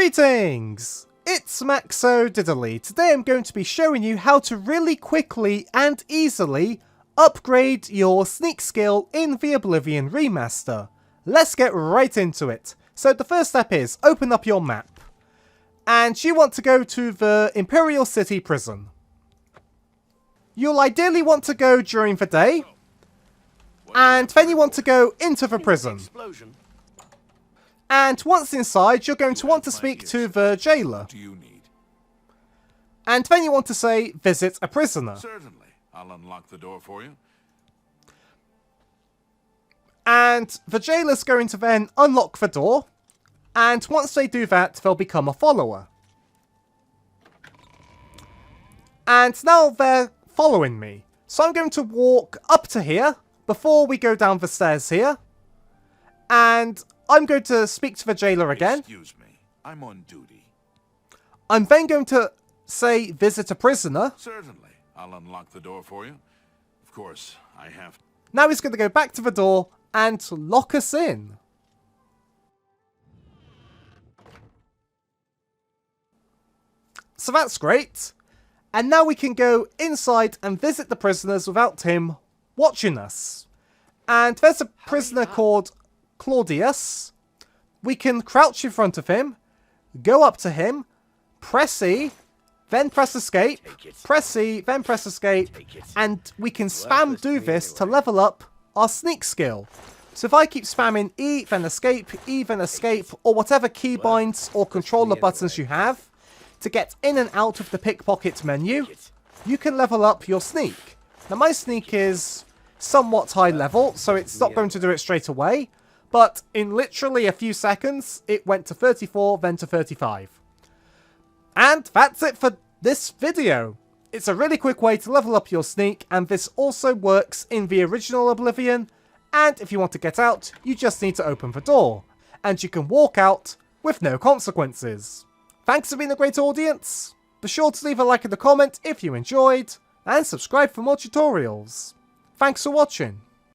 Greetings! It's Maxo Diddly. Today I'm going to be showing you how to really quickly and easily upgrade your sneak skill in the Oblivion Remaster. Let's get right into it. So the first step is open up your map. And you want to go to the Imperial City Prison. You'll ideally want to go during the day. And then you want to go into the prison. And once inside, you're going to want to speak to the Jailor. And then you want to say, visit a prisoner. Certainly. I'll unlock the door for you. And the Jailor's going to then unlock the door. And once they do that, they'll become a follower. And now they're following me. So I'm going to walk up to here before we go down the stairs here. And I'm going to speak to the Jailor again. Excuse me, I'm on duty. I'm then going to say, visit a prisoner. Certainly, I'll unlock the door for you. Of course, I have. Now he's going to go back to the door and lock us in. So that's great. And now we can go inside and visit the prisoners without him watching us. And there's a prisoner called Claudius. We can crouch in front of him, go up to him, press E, then press escape, press E, then press escape, and we can spam do this to level up our sneak skill. So if I keep spamming E, then escape, or whatever keybinds or controller buttons you have to get in and out of the pickpocket menu, you can level up your sneak. Now my sneak is somewhat high level, so it's not going to do it straight away. But in literally a few seconds, it went to 34, then to 35. And that's it for this video. It's a really quick way to level up your sneak, and this also works in the original Oblivion. And if you want to get out, you just need to open the door. And you can walk out with no consequences. Thanks for being a great audience. Be sure to leave a like and a comment if you enjoyed, and subscribe for more tutorials. Thanks for watching.